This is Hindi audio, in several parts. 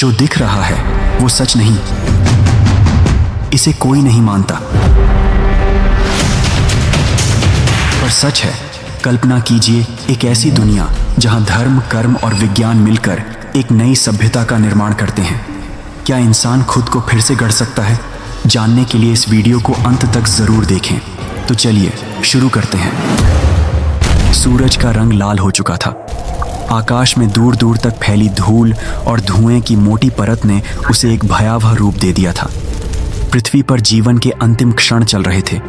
जो दिख रहा है वो सच नहीं, इसे कोई नहीं मानता। पर सच है, कल्पना कीजिए एक ऐसी दुनिया जहां धर्म, कर्म और विज्ञान मिलकर एक नई सभ्यता का निर्माण करते हैं। क्या इंसान खुद को फिर से गढ़ सकता है? जानने के लिए इस वीडियो को अंत तक जरूर देखें। तो चलिए शुरू करते हैं। सूरज का रंग लाल हो चुका था। आकाश में दूर दूर तक फैली धूल और धुएं की मोटी परत ने उसे एक भयावह रूप दे दिया था। पृथ्वी पर जीवन के अंतिम क्षण चल रहे थे।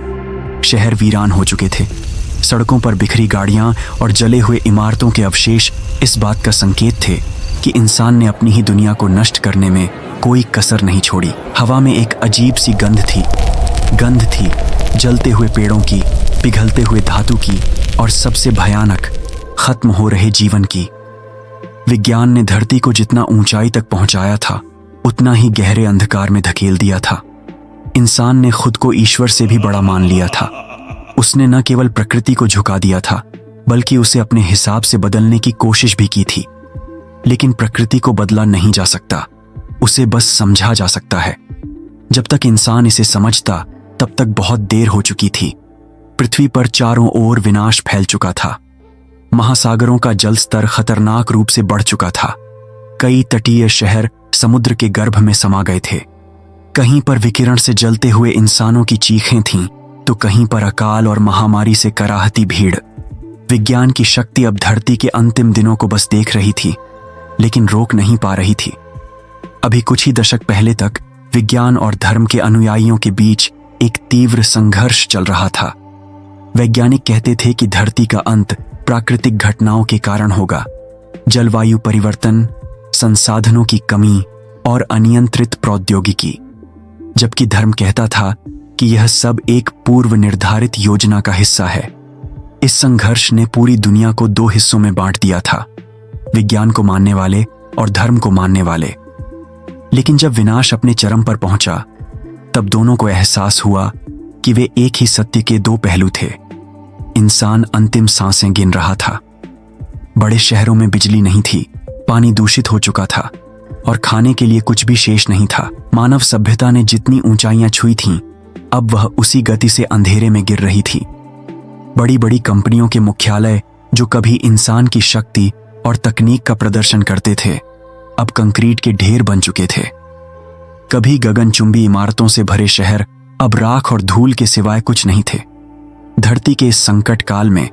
शहर वीरान हो चुके थे। सड़कों पर बिखरी गाड़ियां और जले हुए इमारतों के अवशेष इस बात का संकेत थे कि इंसान ने अपनी ही दुनिया को नष्ट करने में कोई कसर नहीं छोड़ी। हवा में एक अजीब सी गंध थी जलते हुए पेड़ों की, पिघलते हुए धातु की और सबसे भयानक, खत्म हो रहे जीवन की। विज्ञान ने धरती को जितना ऊंचाई तक पहुंचाया था, उतना ही गहरे अंधकार में धकेल दिया था। इंसान ने खुद को ईश्वर से भी बड़ा मान लिया था। उसने न केवल प्रकृति को झुका दिया था, बल्कि उसे अपने हिसाब से बदलने की कोशिश भी की थी। लेकिन प्रकृति को बदला नहीं जा सकता, उसे बस समझा जा सकता है। जब तक इंसान इसे समझता, तब तक बहुत देर हो चुकी थी। पृथ्वी पर चारों ओर विनाश फैल चुका था। महासागरों का जल स्तर खतरनाक रूप से बढ़ चुका था। कई तटीय शहर समुद्र के गर्भ में समा गए थे। कहीं पर विकिरण से जलते हुए इंसानों की चीखें थीं, तो कहीं पर अकाल और महामारी से कराहती भीड़। विज्ञान की शक्ति अब धरती के अंतिम दिनों को बस देख रही थी, लेकिन रोक नहीं पा रही थी। अभी कुछ ही दशक पहले तक विज्ञान और धर्म के अनुयायियों के बीच एक तीव्र संघर्ष चल रहा था। वैज्ञानिक कहते थे कि धरती का अंत प्राकृतिक घटनाओं के कारण होगा, जलवायु परिवर्तन, संसाधनों की कमी और अनियंत्रित प्रौद्योगिकी। जबकि धर्म कहता था कि यह सब एक पूर्व निर्धारित योजना का हिस्सा है। इस संघर्ष ने पूरी दुनिया को दो हिस्सों में बांट दिया था, विज्ञान को मानने वाले और धर्म को मानने वाले। लेकिन जब विनाश अपने चरम पर पहुंचा, तब दोनों को एहसास हुआ कि वे एक ही सत्य के दो पहलू थे। इंसान अंतिम सांसें गिन रहा था। बड़े शहरों में बिजली नहीं थी, पानी दूषित हो चुका था और खाने के लिए कुछ भी शेष नहीं था। मानव सभ्यता ने जितनी ऊंचाइयां छुई थीं, अब वह उसी गति से अंधेरे में गिर रही थी। बड़ी बड़ी कंपनियों के मुख्यालय, जो कभी इंसान की शक्ति और तकनीक का प्रदर्शन करते थे, अब कंक्रीट के ढेर बन चुके थे। कभी गगनचुंबी इमारतों से भरे शहर अब राख और धूल के सिवाय कुछ नहीं थे। धरती के इस संकट काल में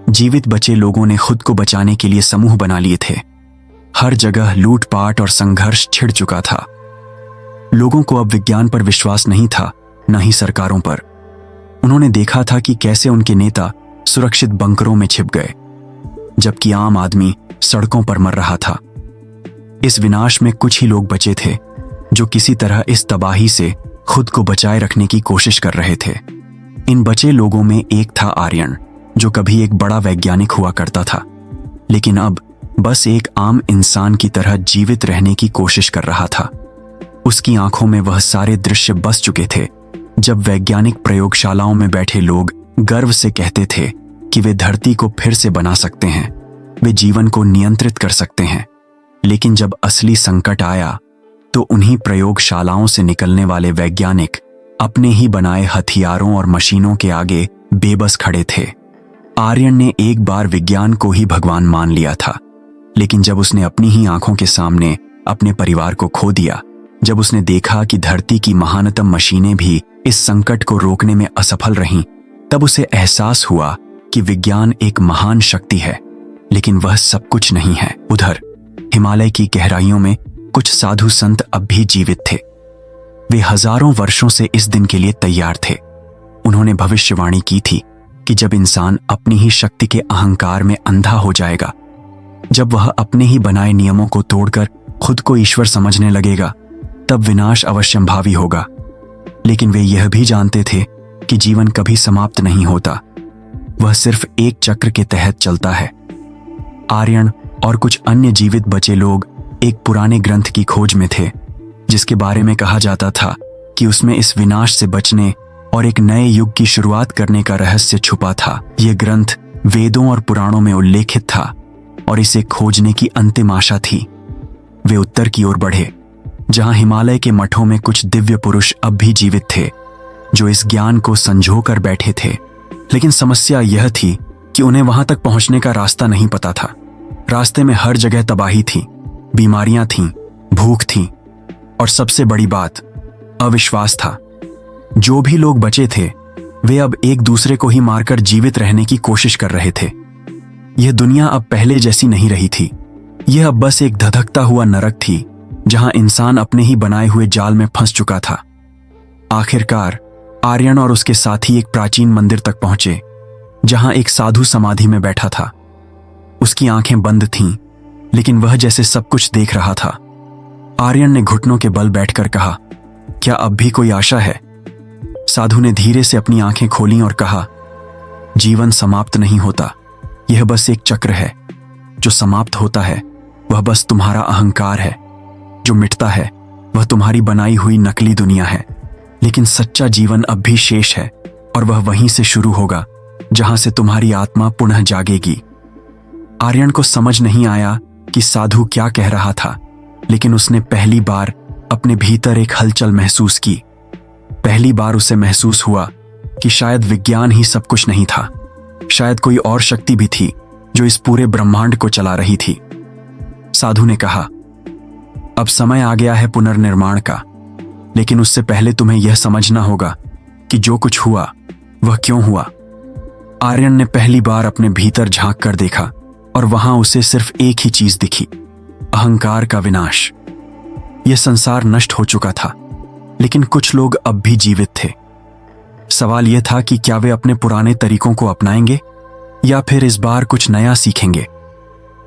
जीवित बचे लोगों ने खुद को बचाने के लिए समूह बना लिए थे। हर जगह लूटपाट और संघर्ष छिड़ चुका था। लोगों को अब विज्ञान पर विश्वास नहीं था, न ही सरकारों पर। उन्होंने देखा था कि कैसे उनके नेता सुरक्षित बंकरों में छिप गए, जबकि आम आदमी सड़कों पर मर रहा था। इस विनाश में कुछ ही लोग बचे थे, जो किसी तरह इस तबाही से खुद को बचाए रखने की कोशिश कर रहे थे। इन बचे लोगों में एक था आर्यन, जो कभी एक बड़ा वैज्ञानिक हुआ करता था, लेकिन अब बस एक आम इंसान की तरह जीवित रहने की कोशिश कर रहा था। उसकी आंखों में वह सारे दृश्य बस चुके थे जब वैज्ञानिक प्रयोगशालाओं में बैठे लोग गर्व से कहते थे कि वे धरती को फिर से बना सकते हैं, वे जीवन को नियंत्रित कर सकते हैं। लेकिन जब असली संकट आया, तो उन्हीं प्रयोगशालाओं से निकलने वाले वैज्ञानिक अपने ही बनाए हथियारों और मशीनों के आगे बेबस खड़े थे। आर्यन ने एक बार विज्ञान को ही भगवान मान लिया था, लेकिन जब उसने अपनी ही आंखों के सामने अपने परिवार को खो दिया, जब उसने देखा कि धरती की महानतम मशीनें भी इस संकट को रोकने में असफल रहीं, तब उसे एहसास हुआ कि विज्ञान एक महान शक्ति है, लेकिन वह सब कुछ नहीं है। उधर हिमालय की गहराइयों में कुछ साधु संत अब भी जीवित थे। वे हजारों वर्षों से इस दिन के लिए तैयार थे। उन्होंने भविष्यवाणी की थी कि जब इंसान अपनी ही शक्ति के अहंकार में अंधा हो जाएगा, जब वह अपने ही बनाए नियमों को तोड़कर खुद को ईश्वर समझने लगेगा, तब विनाश अवश्यंभावी होगा। लेकिन वे यह भी जानते थे कि जीवन कभी समाप्त नहीं होता, वह सिर्फ एक चक्र के तहत चलता है। आर्यन और कुछ अन्य जीवित बचे लोग एक पुराने ग्रंथ की खोज में थे, जिसके बारे में कहा जाता था कि उसमें इस विनाश से बचने और एक नए युग की शुरुआत करने का रहस्य छुपा था। यह ग्रंथ वेदों और पुराणों में उल्लेखित था और इसे खोजने की अंतिम आशा थी। वे उत्तर की ओर बढ़े जहां हिमालय के मठों में कुछ दिव्य पुरुष अब भी जीवित थे, जो इस ज्ञान को संजो कर बैठे थे। लेकिन समस्या यह थी कि उन्हें वहां तक पहुंचने का रास्ता नहीं पता था। रास्ते में हर जगह तबाही थी, बीमारियां थीं, भूख थी, और सबसे बड़ी बात अविश्वास था। जो भी लोग बचे थे वे अब एक दूसरे को ही मारकर जीवित रहने की कोशिश कर रहे थे। यह दुनिया अब पहले जैसी नहीं रही थी। यह अब बस एक धधकता हुआ नरक थी, जहां इंसान अपने ही बनाए हुए जाल में फंस चुका था। आखिरकार आर्यन और उसके साथी एक प्राचीन मंदिर तक पहुंचे, जहां एक साधु समाधि में बैठा था। उसकी आंखें बंद थीं, लेकिन वह जैसे सब कुछ देख रहा था। आर्यन ने घुटनों के बल बैठकर कहा, क्या अब भी कोई आशा है? साधु ने धीरे से अपनी आंखें खोलीं और कहा, जीवन समाप्त नहीं होता, यह बस एक चक्र है। जो समाप्त होता है वह बस तुम्हारा अहंकार है, जो मिटता है वह तुम्हारी बनाई हुई नकली दुनिया है। लेकिन सच्चा जीवन अब भी शेष है, और वह वहीं से शुरू होगा जहां से तुम्हारी आत्मा पुनः जागेगी। आर्यन को समझ नहीं आया कि साधु क्या कह रहा था, लेकिन उसने पहली बार अपने भीतर एक हलचल महसूस की। पहली बार उसे महसूस हुआ कि शायद विज्ञान ही सब कुछ नहीं था, शायद कोई और शक्ति भी थी जो इस पूरे ब्रह्मांड को चला रही थी। साधु ने कहा, अब समय आ गया है पुनर्निर्माण का, लेकिन उससे पहले तुम्हें यह समझना होगा कि जो कुछ हुआ वह क्यों हुआ। आर्यन ने पहली बार अपने भीतर झांक कर देखा, और वहां उसे सिर्फ एक ही चीज दिखी, अहंकार का विनाश। यह संसार नष्ट हो चुका था, लेकिन कुछ लोग अब भी जीवित थे। सवाल यह था कि क्या वे अपने पुराने तरीकों को अपनाएंगे या फिर इस बार कुछ नया सीखेंगे।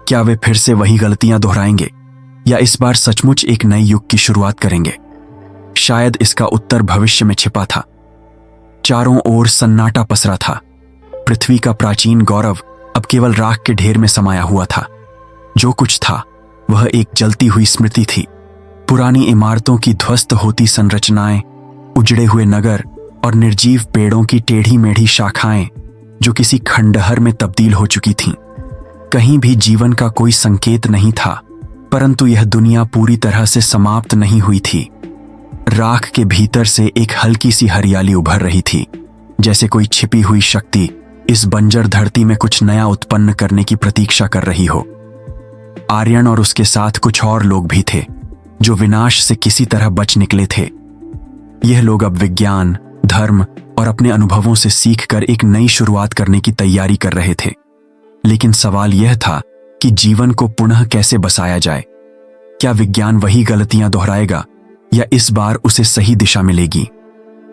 क्या वे फिर से वही गलतियां दोहराएंगे या इस बार सचमुच एक नए युग की शुरुआत करेंगे। शायद इसका उत्तर भविष्य में छिपा था। चारों ओर सन्नाटा पसरा था। पृथ्वी का प्राचीन गौरव अब केवल राख के ढेर में समाया हुआ था। जो कुछ था वह एक जलती हुई स्मृति थी। पुरानी इमारतों की ध्वस्त होती संरचनाएं, उजड़े हुए नगर और निर्जीव पेड़ों की टेढ़ी मेढ़ी शाखाएं जो किसी खंडहर में तब्दील हो चुकी थीं। कहीं भी जीवन का कोई संकेत नहीं था, परंतु यह दुनिया पूरी तरह से समाप्त नहीं हुई थी। राख के भीतर से एक हल्की सी हरियाली उभर रही थी, जैसे कोई छिपी हुई शक्ति इस बंजर धरती में कुछ नया उत्पन्न करने की प्रतीक्षा कर रही हो। आर्यन और उसके साथ कुछ और लोग भी थे जो विनाश से किसी तरह बच निकले थे। यह लोग अब विज्ञान, धर्म और अपने अनुभवों से सीखकर एक नई शुरुआत करने की तैयारी कर रहे थे। लेकिन सवाल यह था कि जीवन को पुनः कैसे बसाया जाए। क्या विज्ञान वही गलतियां दोहराएगा या इस बार उसे सही दिशा मिलेगी?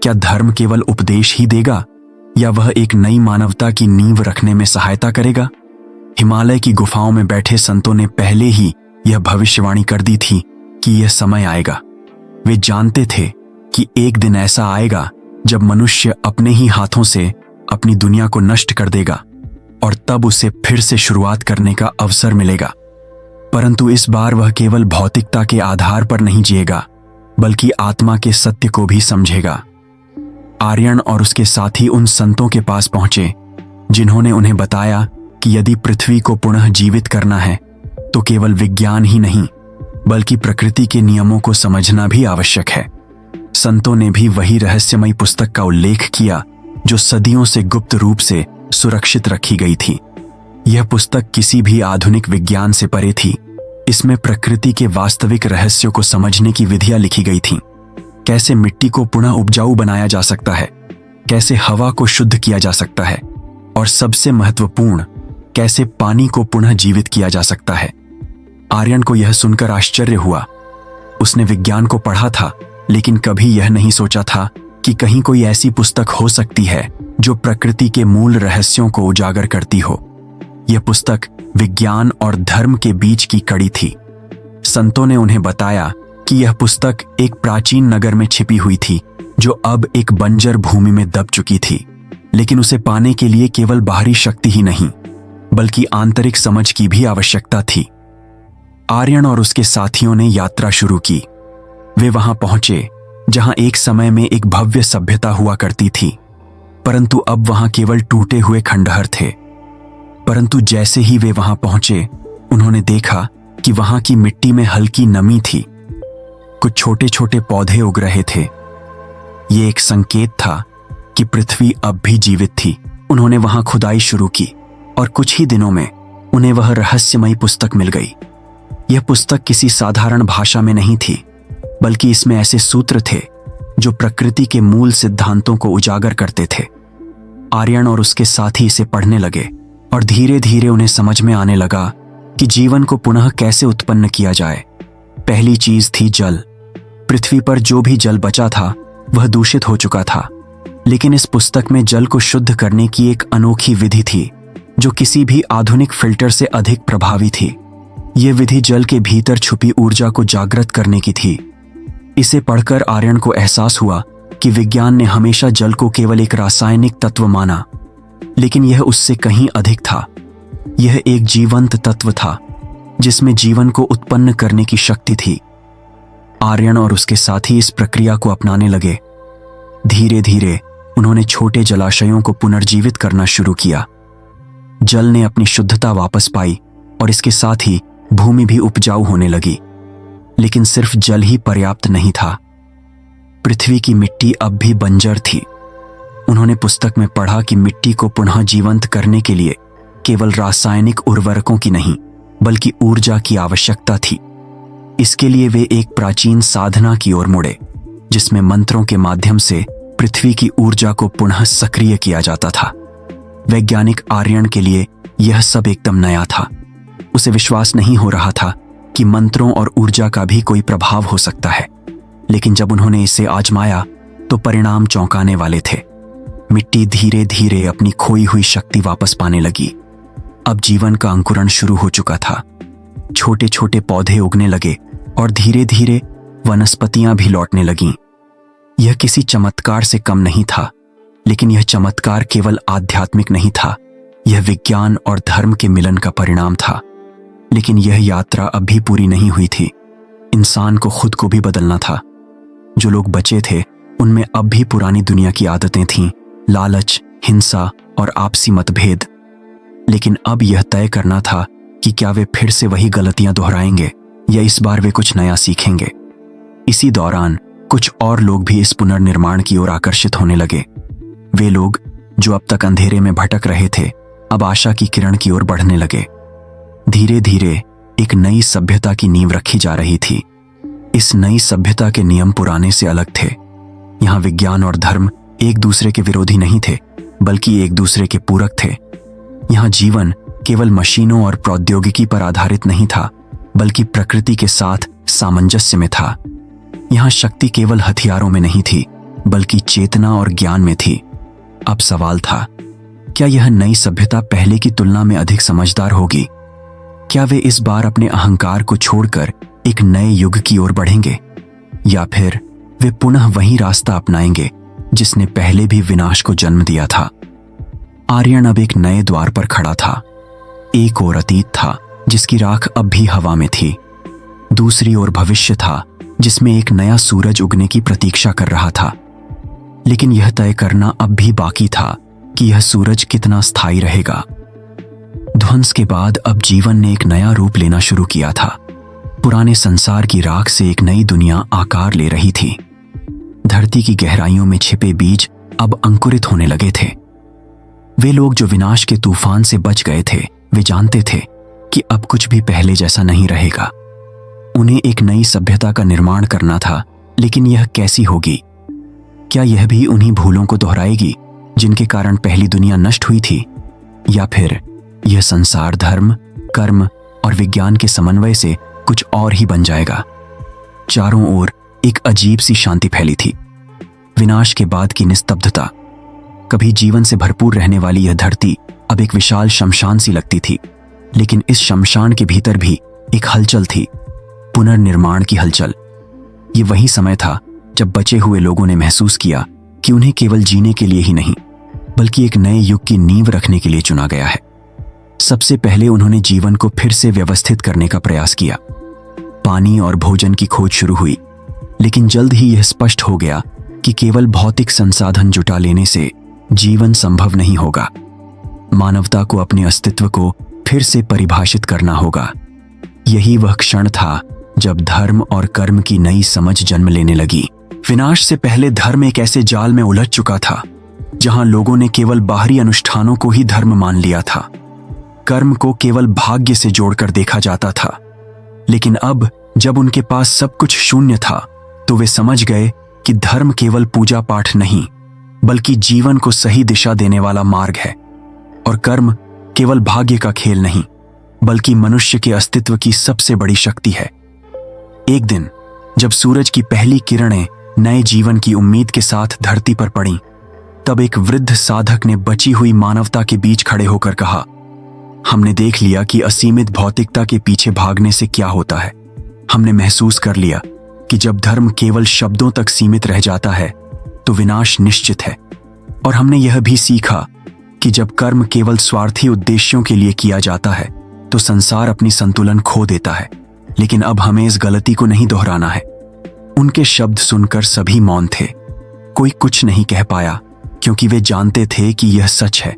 क्या धर्म केवल उपदेश ही देगा या वह एक नई मानवता की नींव रखने में सहायता करेगा? हिमालय की गुफाओं में बैठे संतों ने पहले ही यह भविष्यवाणी कर दी थी कि यह समय आएगा। वे जानते थे कि एक दिन ऐसा आएगा जब मनुष्य अपने ही हाथों से अपनी दुनिया को नष्ट कर देगा और तब उसे फिर से शुरुआत करने का अवसर मिलेगा। परंतु इस बार वह केवल भौतिकता के आधार पर नहीं जिएगा, बल्कि आत्मा के सत्य को भी समझेगा। आर्यन और उसके साथी उन संतों के पास पहुंचे जिन्होंने उन्हें बताया कि यदि पृथ्वी को पुनः जीवित करना है तो केवल विज्ञान ही नहीं बल्कि प्रकृति के नियमों को समझना भी आवश्यक है। संतों ने भी वही रहस्यमयी पुस्तक का उल्लेख किया जो सदियों से गुप्त रूप से सुरक्षित रखी गई थी। यह पुस्तक किसी भी आधुनिक विज्ञान से परे थी। इसमें प्रकृति के वास्तविक रहस्यों को समझने की विधियां लिखी गई थीं। कैसे मिट्टी को पुनः उपजाऊ बनाया जा सकता है, कैसे हवा को शुद्ध किया जा सकता है, और सबसे महत्वपूर्ण, कैसे पानी को पुनः जीवित किया जा सकता है। आर्यन को यह सुनकर आश्चर्य हुआ। उसने विज्ञान को पढ़ा था, लेकिन कभी यह नहीं सोचा था कि कहीं कोई ऐसी पुस्तक हो सकती है जो प्रकृति के मूल रहस्यों को उजागर करती हो। यह पुस्तक विज्ञान और धर्म के बीच की कड़ी थी। संतों ने उन्हें बताया कि यह पुस्तक एक प्राचीन नगर में छिपी हुई थी जो अब एक बंजर भूमि में दब चुकी थी। लेकिन उसे पाने के लिए केवल बाहरी शक्ति ही नहीं बल्कि आंतरिक समझ की भी आवश्यकता थी। आर्यन और उसके साथियों ने यात्रा शुरू की। वे वहां पहुंचे जहां एक समय में एक भव्य सभ्यता हुआ करती थी, परंतु अब वहां केवल टूटे हुए खंडहर थे। परंतु जैसे ही वे वहां पहुंचे, उन्होंने देखा कि वहां की मिट्टी में हल्की नमी थी। कुछ छोटे छोटे पौधे उग रहे थे। ये एक संकेत था कि पृथ्वी अब भी जीवित थी। उन्होंने वहां खुदाई शुरू की और कुछ ही दिनों में उन्हें वह रहस्यमयी पुस्तक मिल गई। यह पुस्तक किसी साधारण भाषा में नहीं थी, बल्कि इसमें ऐसे सूत्र थे जो प्रकृति के मूल सिद्धांतों को उजागर करते थे। आर्यन और उसके साथी इसे पढ़ने लगे और धीरे धीरे उन्हें समझ में आने लगा कि जीवन को पुनः कैसे उत्पन्न किया जाए। पहली चीज थी जल। पृथ्वी पर जो भी जल बचा था वह दूषित हो चुका था, लेकिन इस पुस्तक में जल को शुद्ध करने की एक अनोखी विधि थी जो किसी भी आधुनिक फिल्टर से अधिक प्रभावी थी। यह विधि जल के भीतर छुपी ऊर्जा को जागृत करने की थी। इसे पढ़कर आर्यन को एहसास हुआ कि विज्ञान ने हमेशा जल को केवल एक रासायनिक तत्व माना, लेकिन यह उससे कहीं अधिक था। यह एक जीवंत तत्व था जिसमें जीवन को उत्पन्न करने की शक्ति थी। आर्यन और उसके साथी इस प्रक्रिया को अपनाने लगे। धीरे धीरे उन्होंने छोटे जलाशयों को पुनर्जीवित करना शुरू किया। जल ने अपनी शुद्धता वापस पाई और इसके साथ ही भूमि भी उपजाऊ होने लगी। लेकिन सिर्फ जल ही पर्याप्त नहीं था। पृथ्वी की मिट्टी अब भी बंजर थी। उन्होंने पुस्तक में पढ़ा कि मिट्टी को पुनः जीवंत करने के लिए केवल रासायनिक उर्वरकों की नहीं, बल्कि ऊर्जा की आवश्यकता थी। इसके लिए वे एक प्राचीन साधना की ओर मुड़े, जिसमें मंत्रों के माध्यम से पृथ्वी की ऊर्जा को पुनः सक्रिय किया जाता था। वैज्ञानिक आर्यन के लिए यह सब एकदम नया था। उसे विश्वास नहीं हो रहा था कि मंत्रों और ऊर्जा का भी कोई प्रभाव हो सकता है। लेकिन जब उन्होंने इसे आजमाया तो परिणाम चौंकाने वाले थे। मिट्टी धीरे धीरे अपनी खोई हुई शक्ति वापस पाने लगी। अब जीवन का अंकुरण शुरू हो चुका था। छोटे छोटे पौधे उगने लगे और धीरे धीरे वनस्पतियां भी लौटने लगीं। यह किसी चमत्कार से कम नहीं था, लेकिन यह चमत्कार केवल आध्यात्मिक नहीं था, यह विज्ञान और धर्म के मिलन का परिणाम था। लेकिन यह यात्रा अब भी पूरी नहीं हुई थी। इंसान को खुद को भी बदलना था। जो लोग बचे थे उनमें अब भी पुरानी दुनिया की आदतें थीं, लालच, हिंसा और आपसी मतभेद। लेकिन अब यह तय करना था कि क्या वे फिर से वही गलतियां दोहराएंगे या इस बार वे कुछ नया सीखेंगे। इसी दौरान कुछ और लोग भी इस पुनर्निर्माण की ओर आकर्षित होने लगे। वे लोग जो अब तक अंधेरे में भटक रहे थे, अब आशा की किरण की ओर बढ़ने लगे। धीरे धीरे एक नई सभ्यता की नींव रखी जा रही थी। इस नई सभ्यता के नियम पुराने से अलग थे। यहाँ विज्ञान और धर्म एक दूसरे के विरोधी नहीं थे, बल्कि एक दूसरे के पूरक थे। यहाँ जीवन केवल मशीनों और प्रौद्योगिकी पर आधारित नहीं था, बल्कि प्रकृति के साथ सामंजस्य में था। यहाँ शक्ति केवल हथियारों में नहीं थी, बल्कि चेतना और ज्ञान में थी। अब सवाल था, क्या यह नई सभ्यता पहले की तुलना में अधिक समझदार होगी? क्या वे इस बार अपने अहंकार को छोड़कर एक नए युग की ओर बढ़ेंगे, या फिर वे पुनः वही रास्ता अपनाएंगे जिसने पहले भी विनाश को जन्म दिया था? आर्यन अब एक नए द्वार पर खड़ा था। एक ओर अतीत था जिसकी राख अब भी हवा में थी। दूसरी ओर भविष्य था जिसमें एक नया सूरज उगने की प्रतीक्षा कर रहा था। लेकिन यह तय करना अब भी बाकी था कि यह सूरज कितना स्थायी रहेगा। ध्वंस के बाद अब जीवन ने एक नया रूप लेना शुरू किया था। पुराने संसार की राख से एक नई दुनिया आकार ले रही थी। धरती की गहराइयों में छिपे बीज अब अंकुरित होने लगे थे। वे लोग जो विनाश के तूफान से बच गए थे, वे जानते थे कि अब कुछ भी पहले जैसा नहीं रहेगा। उन्हें एक नई सभ्यता का निर्माण करना था, लेकिन यह कैसी होगी? क्या यह भी उन्हीं भूलों को दोहराएगी जिनके कारण पहली दुनिया नष्ट हुई थी, या फिर यह संसार धर्म, कर्म और विज्ञान के समन्वय से कुछ और ही बन जाएगा? चारों ओर एक अजीब सी शांति फैली थी। विनाश के बाद की निस्तब्धता। कभी जीवन से भरपूर रहने वाली यह धरती अब एक विशाल शमशान सी लगती थी। लेकिन इस शमशान के भीतर भी एक हलचल थी, पुनर्निर्माण की हलचल। ये वही समय था जब बचे हुए लोगों ने महसूस किया कि उन्हें केवल जीने के लिए ही नहीं, बल्कि एक नए युग की नींव रखने के लिए चुना गया है। सबसे पहले उन्होंने जीवन को फिर से व्यवस्थित करने का प्रयास किया। पानी और भोजन की खोज शुरू हुई, लेकिन जल्द ही यह स्पष्ट हो गया कि केवल भौतिक संसाधन जुटा लेने से जीवन संभव नहीं होगा। मानवता को अपने अस्तित्व को फिर से परिभाषित करना होगा। यही वह क्षण था जब धर्म और कर्म की नई समझ जन्म लेने लगी। विनाश से पहले धर्म एक ऐसे जाल में उलझ चुका था जहां लोगों ने केवल बाहरी अनुष्ठानों को ही धर्म मान लिया था। कर्म को केवल भाग्य से जोड़कर देखा जाता था। लेकिन अब जब उनके पास सब कुछ शून्य था तो वे समझ गए कि धर्म केवल पूजा पाठ नहीं, बल्कि जीवन को सही दिशा देने वाला मार्ग है। और कर्म केवल भाग्य का खेल नहीं, बल्कि मनुष्य के अस्तित्व की सबसे बड़ी शक्ति है। एक दिन जब सूरज की पहली किरणें नए जीवन की उम्मीद के साथ धरती पर पड़ीं, तब एक वृद्ध साधक ने बची हुई मानवता के बीच खड़े होकर कहा, हमने देख लिया कि असीमित भौतिकता के पीछे भागने से क्या होता है। हमने महसूस कर लिया कि जब धर्म केवल शब्दों तक सीमित रह जाता है तो विनाश निश्चित है। और हमने यह भी सीखा कि जब कर्म केवल स्वार्थी उद्देश्यों के लिए किया जाता है तो संसार अपनी संतुलन खो देता है। लेकिन अब हमें इस गलती को नहीं दोहराना है। उनके शब्द सुनकर सभी मौन थे। कोई कुछ नहीं कह पाया, क्योंकि वे जानते थे कि यह सच है।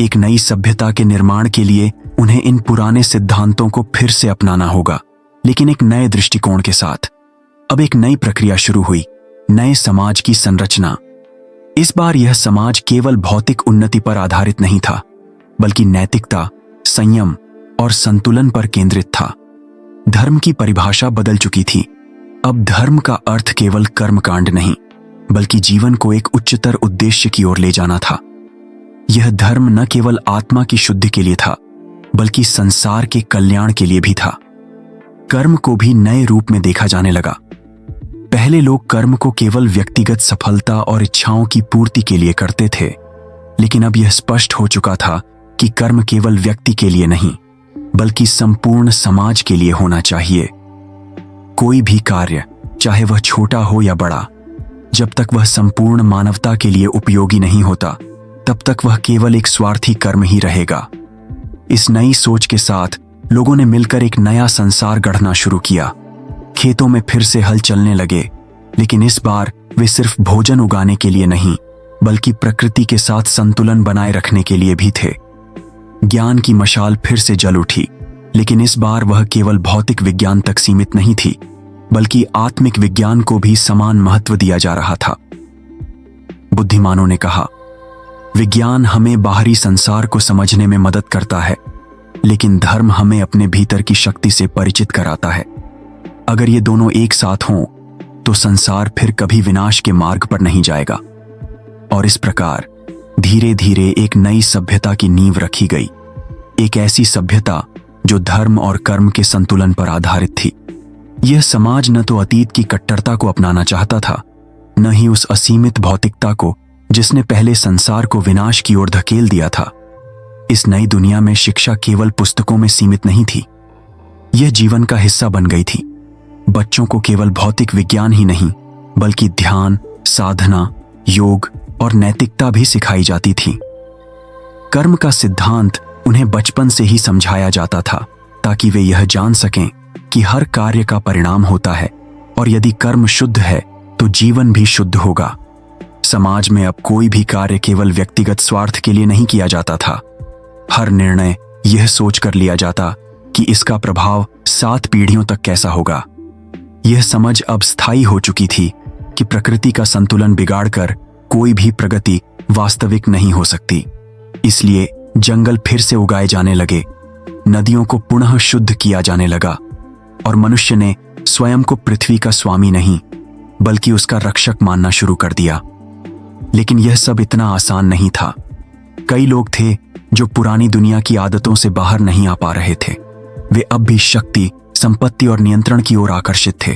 एक नई सभ्यता के निर्माण के लिए उन्हें इन पुराने सिद्धांतों को फिर से अपनाना होगा, लेकिन एक नए दृष्टिकोण के साथ। अब एक नई प्रक्रिया शुरू हुई, नए समाज की संरचना। इस बार यह समाज केवल भौतिक उन्नति पर आधारित नहीं था, बल्कि नैतिकता, संयम और संतुलन पर केंद्रित था। धर्म की परिभाषा बदल चुकी थी। अब धर्म का अर्थ केवल कर्मकांड नहीं, बल्कि जीवन को एक उच्चतर उद्देश्य की ओर ले जाना था। यह धर्म न केवल आत्मा की शुद्धि के लिए था, बल्कि संसार के कल्याण के लिए भी था। कर्म को भी नए रूप में देखा जाने लगा। पहले लोग कर्म को केवल व्यक्तिगत सफलता और इच्छाओं की पूर्ति के लिए करते थे, लेकिन अब यह स्पष्ट हो चुका था कि कर्म केवल व्यक्ति के लिए नहीं, बल्कि संपूर्ण समाज के लिए होना चाहिए। कोई भी कार्य, चाहे वह छोटा हो या बड़ा, जब तक वह संपूर्ण मानवता के लिए उपयोगी नहीं होता, तब तक वह केवल एक स्वार्थी कर्म ही रहेगा। इस नई सोच के साथ लोगों ने मिलकर एक नया संसार गढ़ना शुरू किया। खेतों में फिर से हल चलने लगे, लेकिन इस बार वे सिर्फ भोजन उगाने के लिए नहीं, बल्कि प्रकृति के साथ संतुलन बनाए रखने के लिए भी थे। ज्ञान की मशाल फिर से जल उठी, लेकिन इस बार वह केवल भौतिक विज्ञान तक सीमित नहीं थी, बल्कि आत्मिक विज्ञान को भी समान महत्व दिया जा रहा था। बुद्धिमानों ने कहा, विज्ञान हमें बाहरी संसार को समझने में मदद करता है, लेकिन धर्म हमें अपने भीतर की शक्ति से परिचित कराता है। अगर ये दोनों एक साथ हों, तो संसार फिर कभी विनाश के मार्ग पर नहीं जाएगा। और इस प्रकार धीरे धीरे एक नई सभ्यता की नींव रखी गई। एक ऐसी सभ्यता जो धर्म और कर्म के संतुलन पर आधारित थी। यह समाज न तो अतीत की कट्टरता को अपनाना चाहता था, न ही उस असीमित भौतिकता को जिसने पहले संसार को विनाश की ओर धकेल दिया था। इस नई दुनिया में शिक्षा केवल पुस्तकों में सीमित नहीं थी, यह जीवन का हिस्सा बन गई थी। बच्चों को केवल भौतिक विज्ञान ही नहीं, बल्कि ध्यान, साधना, योग और नैतिकता भी सिखाई जाती थी। कर्म का सिद्धांत उन्हें बचपन से ही समझाया जाता था, ताकि वे यह जान सकें कि हर कार्य का परिणाम होता है, और यदि कर्म शुद्ध है तो जीवन भी शुद्ध होगा। समाज में अब कोई भी कार्य केवल व्यक्तिगत स्वार्थ के लिए नहीं किया जाता था। हर निर्णय यह सोचकर लिया जाता कि इसका प्रभाव 7 पीढ़ियों तक कैसा होगा। यह समझ अब स्थायी हो चुकी थी कि प्रकृति का संतुलन बिगाड़कर कोई भी प्रगति वास्तविक नहीं हो सकती। इसलिए जंगल फिर से उगाए जाने लगे, नदियों को पुनः शुद्ध किया जाने लगा, और मनुष्य ने स्वयं को पृथ्वी का स्वामी नहीं, बल्कि उसका रक्षक मानना शुरू कर दिया। लेकिन यह सब इतना आसान नहीं था। कई लोग थे जो पुरानी दुनिया की आदतों से बाहर नहीं आ पा रहे थे। वे अब भी शक्ति, संपत्ति और नियंत्रण की ओर आकर्षित थे।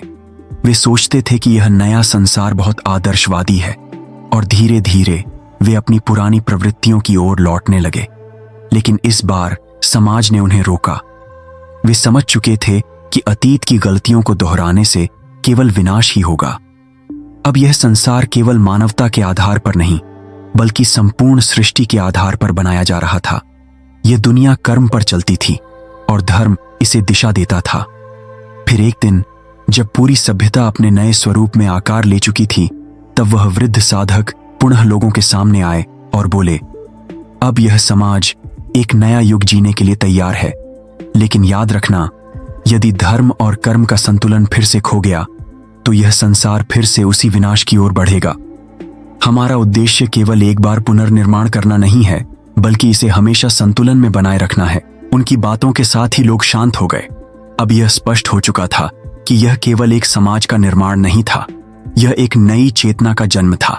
वे सोचते थे कि यह नया संसार बहुत आदर्शवादी है, और धीरे धीरे वे अपनी पुरानी प्रवृत्तियों की ओर लौटने लगे। लेकिन इस बार समाज ने उन्हें रोका। वे समझ चुके थे कि अतीत की गलतियों को दोहराने से केवल विनाश ही होगा। अब यह संसार केवल मानवता के आधार पर नहीं, बल्कि संपूर्ण सृष्टि के आधार पर बनाया जा रहा था। यह दुनिया कर्म पर चलती थी, और धर्म इसे दिशा देता था। फिर एक दिन जब पूरी सभ्यता अपने नए स्वरूप में आकार ले चुकी थी, तब वह वृद्ध साधक पुनः लोगों के सामने आए और बोले, अब यह समाज एक नया युग जीने के लिए तैयार है। लेकिन याद रखना, यदि धर्म और कर्म का संतुलन फिर से खो गया तो यह संसार फिर से उसी विनाश की ओर बढ़ेगा। हमारा उद्देश्य केवल एक बार पुनर्निर्माण करना नहीं है, बल्कि इसे हमेशा संतुलन में बनाए रखना है। उनकी बातों के साथ ही लोग शांत हो गए। अब यह स्पष्ट हो चुका था कि यह केवल एक समाज का निर्माण नहीं था, यह एक नई चेतना का जन्म था।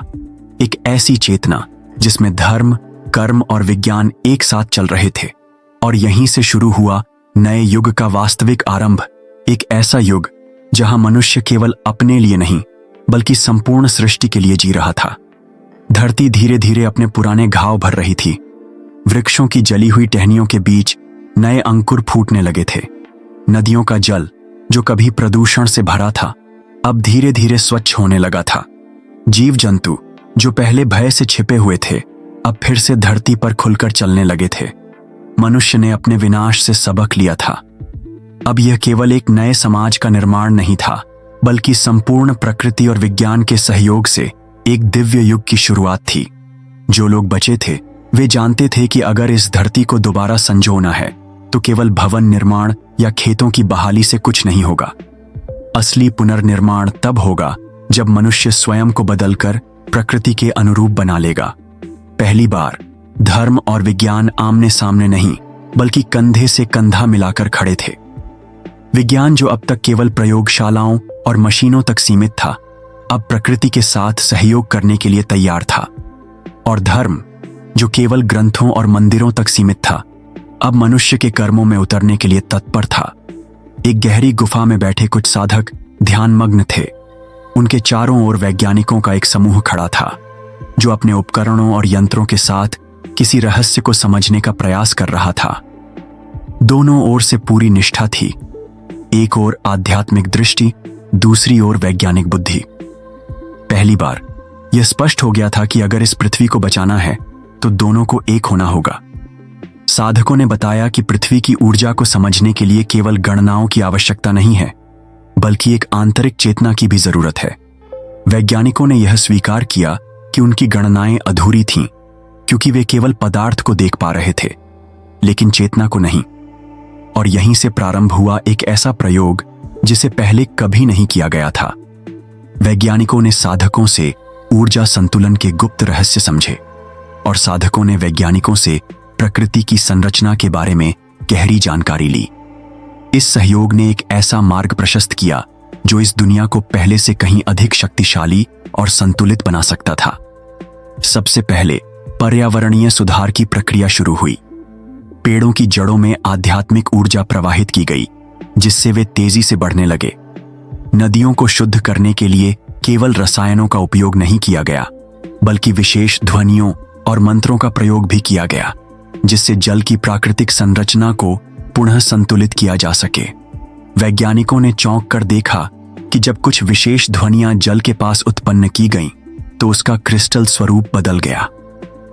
एक ऐसी चेतना जिसमें धर्म, कर्म और विज्ञान एक साथ चल रहे थे। और यहीं से शुरू हुआ नए युग का वास्तविक आरंभ। एक ऐसा युग जहां मनुष्य केवल अपने लिए नहीं, बल्कि संपूर्ण सृष्टि के लिए जी रहा था। धरती धीरे धीरे अपने पुराने घाव भर रही थी। वृक्षों की जली हुई टहनियों के बीच नए अंकुर फूटने लगे थे। नदियों का जल, जो कभी प्रदूषण से भरा था, अब धीरे धीरे स्वच्छ होने लगा था। जीव जंतु, जो पहले भय से छिपे हुए थे, अब फिर से धरती पर खुलकर चलने लगे थे। मनुष्य ने अपने विनाश से सबक लिया था। अब यह केवल एक नए समाज का निर्माण नहीं था, बल्कि संपूर्ण प्रकृति और विज्ञान के सहयोग से एक दिव्य युग की शुरुआत थी। जो लोग बचे थे वे जानते थे कि अगर इस धरती को दोबारा संजोना है तो केवल भवन निर्माण या खेतों की बहाली से कुछ नहीं होगा। असली पुनर्निर्माण तब होगा जब मनुष्य स्वयं को बदलकर प्रकृति के अनुरूप बना लेगा। पहली बार धर्म और विज्ञान आमने सामने नहीं, बल्कि कंधे से कंधा मिलाकर खड़े थे। विज्ञान, जो अब तक केवल प्रयोगशालाओं और मशीनों तक सीमित था, अब प्रकृति के साथ सहयोग करने के लिए तैयार था। और धर्म, जो केवल ग्रंथों और मंदिरों तक सीमित था, अब मनुष्य के कर्मों में उतरने के लिए तत्पर था। एक गहरी गुफा में बैठे कुछ साधक ध्यानमग्न थे। उनके चारों ओर वैज्ञानिकों का एक समूह खड़ा था, जो अपने उपकरणों और यंत्रों के साथ किसी रहस्य को समझने का प्रयास कर रहा था। दोनों ओर से पूरी निष्ठा थी। एक ओर आध्यात्मिक दृष्टि, दूसरी ओर वैज्ञानिक बुद्धि। पहली बार यह स्पष्ट हो गया था कि अगर इस पृथ्वी को बचाना है तो दोनों को एक होना होगा। साधकों ने बताया कि पृथ्वी की ऊर्जा को समझने के लिए केवल गणनाओं की आवश्यकता नहीं है, बल्कि एक आंतरिक चेतना की भी जरूरत है। वैज्ञानिकों ने यह स्वीकार किया कि उनकी गणनाएं अधूरी थीं, क्योंकि वे केवल पदार्थ को देख पा रहे थे, लेकिन चेतना को नहीं। और यहीं से प्रारंभ हुआ एक ऐसा प्रयोग जिसे पहले कभी नहीं किया गया था। वैज्ञानिकों ने साधकों से ऊर्जा संतुलन के गुप्त रहस्य समझे, और साधकों ने वैज्ञानिकों से प्रकृति की संरचना के बारे में गहरी जानकारी ली। इस सहयोग ने एक ऐसा मार्ग प्रशस्त किया जो इस दुनिया को पहले से कहीं अधिक शक्तिशाली और संतुलित बना सकता था। सबसे पहले पर्यावरणीय सुधार की प्रक्रिया शुरू हुई। पेड़ों की जड़ों में आध्यात्मिक ऊर्जा प्रवाहित की गई, जिससे वे तेजी से बढ़ने लगे। नदियों को शुद्ध करने के लिए केवल रसायनों का उपयोग नहीं किया गया, बल्कि विशेष ध्वनियों और मंत्रों का प्रयोग भी किया गया, जिससे जल की प्राकृतिक संरचना को पुनः संतुलित किया जा सके। वैज्ञानिकों ने चौंक कर देखा कि जब कुछ विशेष ध्वनियां जल के पास उत्पन्न की गईं, तो उसका क्रिस्टल स्वरूप बदल गया।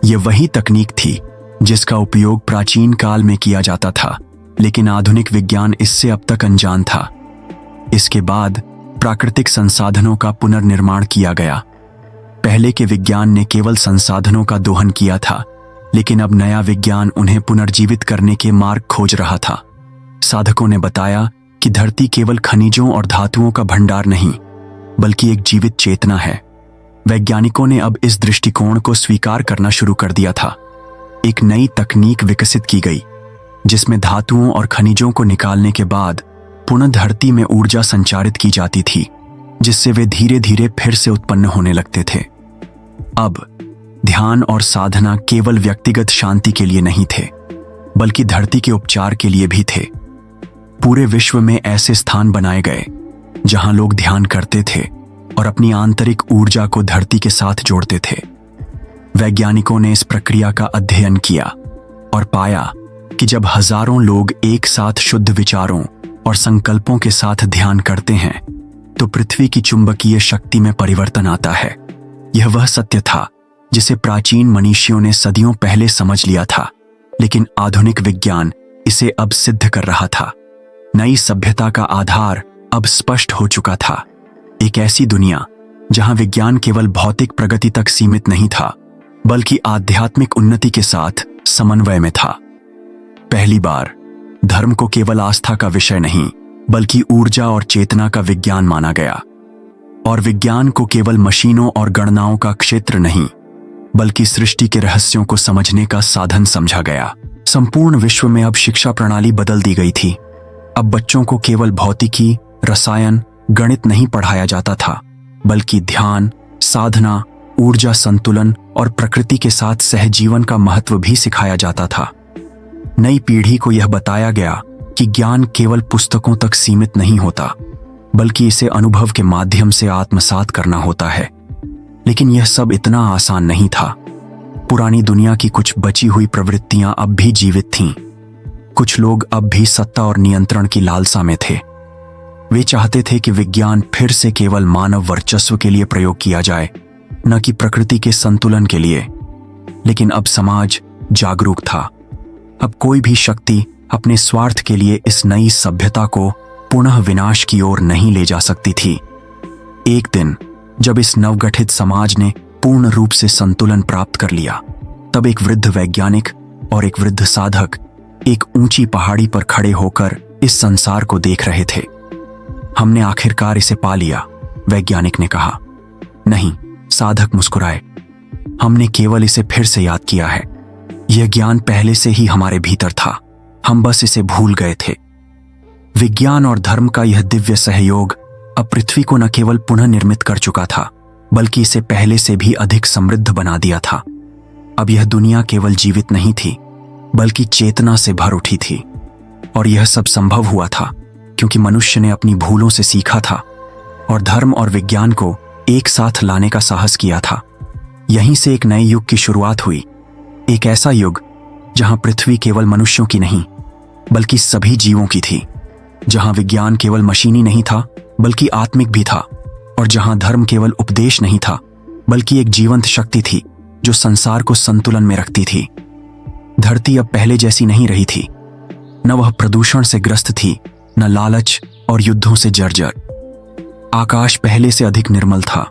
यह वही तकनीक थी जिसका उपयोग प्राचीन काल में किया जाता था, लेकिन आधुनिक विज्ञान इससे अब तक अनजान था। इसके बाद प्राकृतिक संसाधनों का पुनर्निर्माण किया गया। पहले के विज्ञान ने केवल संसाधनों का दोहन किया था, लेकिन अब नया विज्ञान उन्हें पुनर्जीवित करने के मार्ग खोज रहा था। साधकों ने बताया कि धरती केवल खनिजों और धातुओं का भंडार नहीं, बल्कि एक जीवित चेतना है। वैज्ञानिकों ने अब इस दृष्टिकोण को स्वीकार करना शुरू कर दिया था। एक नई तकनीक विकसित की गई, जिसमें धातुओं और खनिजों को निकालने के बाद पुनः धरती में ऊर्जा संचारित की जाती थी, जिससे वे धीरे धीरे फिर से उत्पन्न होने लगते थे। अब ध्यान और साधना केवल व्यक्तिगत शांति के लिए नहीं थे, बल्कि धरती के उपचार के लिए भी थे। पूरे विश्व में ऐसे स्थान बनाए गए जहां लोग ध्यान करते थे और अपनी आंतरिक ऊर्जा को धरती के साथ जोड़ते थे। वैज्ञानिकों ने इस प्रक्रिया का अध्ययन किया और पाया कि जब हजारों लोग एक साथ शुद्ध विचारों और संकल्पों के साथ ध्यान करते हैं, तो पृथ्वी की चुंबकीय शक्ति में परिवर्तन आता है। यह वह सत्य था जिसे प्राचीन मनीषियों ने सदियों पहले समझ लिया था, लेकिन आधुनिक विज्ञान इसे अब सिद्ध कर रहा था। नई सभ्यता का आधार अब स्पष्ट हो चुका था। एक ऐसी दुनिया जहां विज्ञान केवल भौतिक प्रगति तक सीमित नहीं था, बल्कि आध्यात्मिक उन्नति के साथ समन्वय में था। पहली बार धर्म को केवल आस्था का विषय नहीं, बल्कि ऊर्जा और चेतना का विज्ञान माना गया। और विज्ञान को केवल मशीनों और गणनाओं का क्षेत्र नहीं, बल्कि सृष्टि के रहस्यों को समझने का साधन समझा गया। संपूर्ण विश्व में अब शिक्षा प्रणाली बदल दी गई थी। अब बच्चों को केवल भौतिकी, रसायन, गणित नहीं पढ़ाया जाता था, बल्कि ध्यान, साधना, ऊर्जा संतुलन और प्रकृति के साथ सहजीवन का महत्व भी सिखाया जाता था। नई पीढ़ी को यह बताया गया कि ज्ञान केवल पुस्तकों तक सीमित नहीं होता, बल्कि इसे अनुभव के माध्यम से आत्मसात करना होता है। लेकिन यह सब इतना आसान नहीं था। पुरानी दुनिया की कुछ बची हुई प्रवृत्तियां अब भी जीवित थीं। कुछ लोग अब भी सत्ता और नियंत्रण की लालसा में थे। वे चाहते थे कि विज्ञान फिर से केवल मानव वर्चस्व के लिए प्रयोग किया जाए, न कि प्रकृति के संतुलन के लिए। लेकिन अब समाज जागरूक था। अब कोई भी शक्ति अपने स्वार्थ के लिए इस नई सभ्यता को पुनः विनाश की ओर नहीं ले जा सकती थी। एक दिन जब इस नवगठित समाज ने पूर्ण रूप से संतुलन प्राप्त कर लिया, तब एक वृद्ध वैज्ञानिक और एक वृद्ध साधक एक ऊंची पहाड़ी पर खड़े होकर इस संसार को देख रहे थे। हमने आखिरकार इसे पा लिया, वैज्ञानिक ने कहा। नहीं, साधक मुस्कुराए। हमने केवल इसे फिर से याद किया है। यह ज्ञान पहले से ही हमारे भीतर था, हम बस इसे भूल गए थे। विज्ञान और धर्म का यह दिव्य सहयोग अब पृथ्वी को न केवल पुनः निर्मित कर चुका था, बल्कि इसे पहले से भी अधिक समृद्ध बना दिया था। अब यह दुनिया केवल जीवित नहीं थी, बल्कि चेतना से भर उठी थी। और यह सब संभव हुआ था क्योंकि मनुष्य ने अपनी भूलों से सीखा था और धर्म और विज्ञान को एक साथ लाने का साहस किया था। यहीं से एक नए युग की शुरुआत हुई, एक ऐसा युग जहां पृथ्वी केवल मनुष्यों की नहीं, बल्कि सभी जीवों की थी। जहां विज्ञान केवल मशीनी नहीं था, बल्कि आत्मिक भी था। और जहां धर्म केवल उपदेश नहीं था, बल्कि एक जीवंत शक्ति थी जो संसार को संतुलन में रखती थी। धरती अब पहले जैसी नहीं रही थी। न वह प्रदूषण से ग्रस्त थी, न लालच और युद्धों से जर्जर। आकाश पहले से अधिक निर्मल था।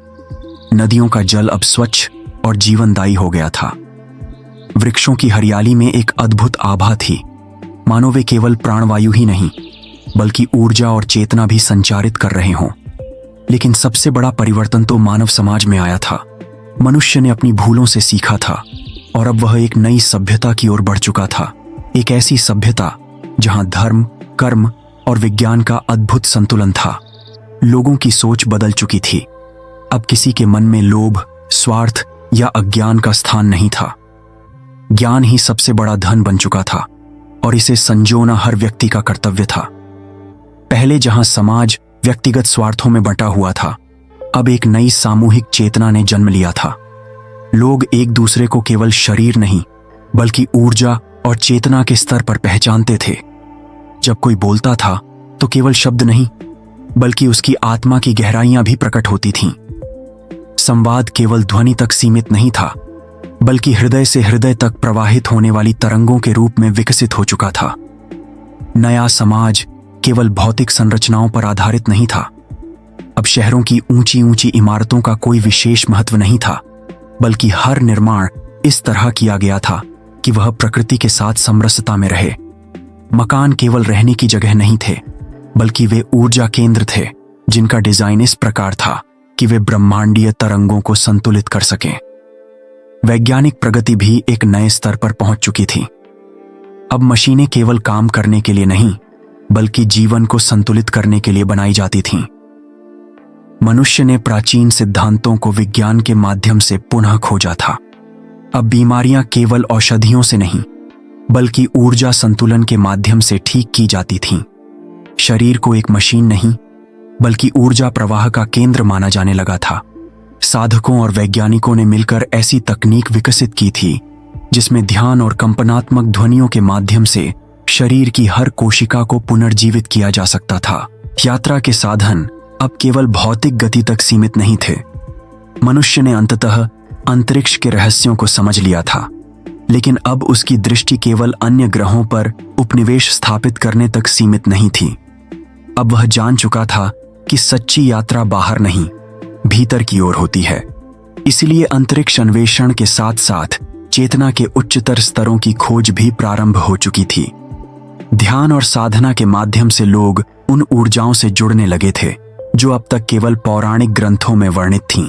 नदियों का जल अब स्वच्छ और जीवनदायी हो गया था। वृक्षों की हरियाली में एक अद्भुत आभा थी, मानो वे केवल प्राणवायु ही नहीं, बल्कि ऊर्जा और चेतना भी संचारित कर रहे हों। लेकिन सबसे बड़ा परिवर्तन तो मानव समाज में आया था। मनुष्य ने अपनी भूलों से सीखा था और अब वह एक नई सभ्यता की ओर बढ़ चुका था। एक ऐसी सभ्यता जहां धर्म, कर्म और विज्ञान का अद्भुत संतुलन था। लोगों की सोच बदल चुकी थी। अब किसी के मन में लोभ, स्वार्थ या अज्ञान का स्थान नहीं था। ज्ञान ही सबसे बड़ा धन बन चुका था और इसे संजोना हर व्यक्ति का कर्तव्य था। पहले जहां समाज व्यक्तिगत स्वार्थों में बंटा हुआ था, अब एक नई सामूहिक चेतना ने जन्म लिया था। लोग एक दूसरे को केवल शरीर नहीं, बल्कि ऊर्जा और चेतना के स्तर पर पहचानते थे। जब कोई बोलता था तो केवल शब्द नहीं, बल्कि उसकी आत्मा की गहराइयां भी प्रकट होती थीं। संवाद केवल ध्वनि तक सीमित नहीं था, बल्कि हृदय से हृदय तक प्रवाहित होने वाली तरंगों के रूप में विकसित हो चुका था। नया समाज केवल भौतिक संरचनाओं पर आधारित नहीं था। अब शहरों की ऊंची ऊंची इमारतों का कोई विशेष महत्व नहीं था, बल्कि हर निर्माण इस तरह किया गया था कि वह प्रकृति के साथ समरसता में रहे। मकान केवल रहने की जगह नहीं थे, बल्कि वे ऊर्जा केंद्र थे जिनका डिजाइन इस प्रकार था कि वे ब्रह्मांडीय तरंगों को संतुलित कर सकें। वैज्ञानिक प्रगति भी एक नए स्तर पर पहुंच चुकी थी। अब मशीनें केवल काम करने के लिए नहीं, बल्कि जीवन को संतुलित करने के लिए बनाई जाती थीं। मनुष्य ने प्राचीन सिद्धांतों को विज्ञान के माध्यम से पुनः खोजा था। अब बीमारियां केवल औषधियों से नहीं, बल्कि ऊर्जा संतुलन के माध्यम से ठीक की जाती थीं। शरीर को एक मशीन नहीं, बल्कि ऊर्जा प्रवाह का केंद्र माना जाने लगा था। साधकों और वैज्ञानिकों ने मिलकर ऐसी तकनीक विकसित की थी जिसमें ध्यान और कंपनात्मक ध्वनियों के माध्यम से शरीर की हर कोशिका को पुनर्जीवित किया जा सकता था। यात्रा के साधन अब केवल भौतिक गति तक सीमित नहीं थे। मनुष्य ने अंततः अंतरिक्ष के रहस्यों को समझ लिया था, लेकिन अब उसकी दृष्टि केवल अन्य ग्रहों पर उपनिवेश स्थापित करने तक सीमित नहीं थी। अब वह जान चुका था कि सच्ची यात्रा बाहर नहीं, भीतर की ओर होती है। इसलिए अंतरिक्ष अन्वेषण के साथ साथ चेतना के उच्चतर स्तरों की खोज भी प्रारंभ हो चुकी थी। ध्यान और साधना के माध्यम से लोग उन ऊर्जाओं से जुड़ने लगे थे जो अब तक केवल पौराणिक ग्रंथों में वर्णित थीं।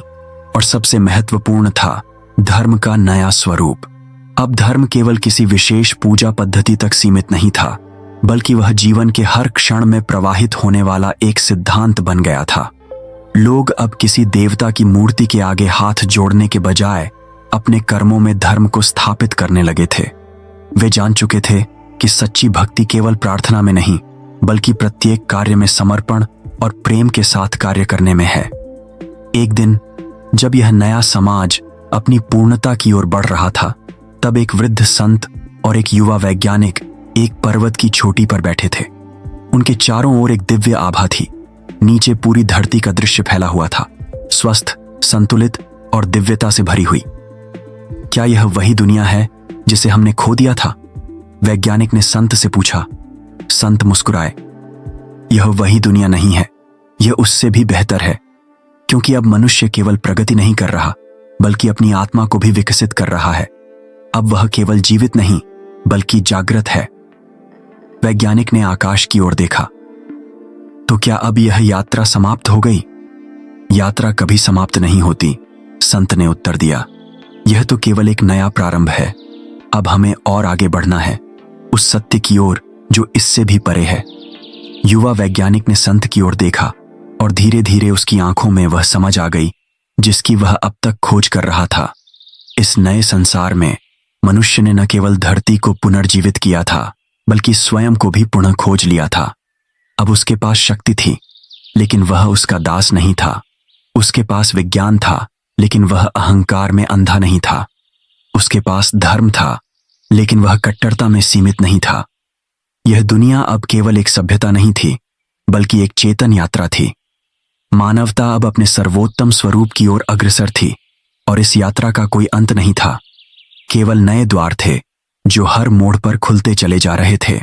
और सबसे महत्वपूर्ण था धर्म का नया स्वरूप। अब धर्म केवल किसी विशेष पूजा पद्धति तक सीमित नहीं था, बल्कि वह जीवन के हर क्षण में प्रवाहित होने वाला एक सिद्धांत बन गया था। लोग अब किसी देवता की मूर्ति के आगे हाथ जोड़ने के बजाय अपने कर्मों में धर्म को स्थापित करने लगे थे। वे जान चुके थे कि सच्ची भक्ति केवल प्रार्थना में नहीं, बल्कि प्रत्येक कार्य में समर्पण और प्रेम के साथ कार्य करने में है। एक दिन जब यह नया समाज अपनी पूर्णता की ओर बढ़ रहा था, तब एक वृद्ध संत और एक युवा वैज्ञानिक एक पर्वत की चोटी पर बैठे थे। उनके चारों ओर एक दिव्य आभा थी। नीचे पूरी धरती का दृश्य फैला हुआ था, स्वस्थ, संतुलित और दिव्यता से भरी हुई। क्या यह वही दुनिया है जिसे हमने खो दिया था? वैज्ञानिक ने संत से पूछा। संत मुस्कुराए। यह वही दुनिया नहीं है, यह उससे भी बेहतर है, क्योंकि अब मनुष्य केवल प्रगति नहीं कर रहा, बल्कि अपनी आत्मा को भी विकसित कर रहा है। अब वह केवल जीवित नहीं, बल्कि जागृत है। वैज्ञानिक ने आकाश की ओर देखा। तो क्या अब यह यात्रा समाप्त हो गई? यात्रा कभी समाप्त नहीं होती, संत ने उत्तर दिया। यह तो केवल एक नया प्रारंभ है। अब हमें और आगे बढ़ना है, उस सत्य की ओर जो इससे भी परे है। युवा वैज्ञानिक ने संत की ओर देखा और धीरे धीरे उसकी आंखों में वह समझ आ गई जिसकी वह अब तक खोज कर रहा था। इस नए संसार में मनुष्य ने न केवल धरती को पुनर्जीवित किया था, बल्कि स्वयं को भी पुनः खोज लिया था। अब उसके पास शक्ति थी, लेकिन वह उसका दास नहीं था। उसके पास विज्ञान था, लेकिन वह अहंकार में अंधा नहीं था। उसके पास धर्म था, लेकिन वह कट्टरता में सीमित नहीं था। यह दुनिया अब केवल एक सभ्यता नहीं थी, बल्कि एक चेतन यात्रा थी। मानवता अब अपने सर्वोत्तम स्वरूप की ओर अग्रसर थी, और इस यात्रा का कोई अंत नहीं था। केवल नए द्वार थे जो हर मोड़ पर खुलते चले जा रहे थे।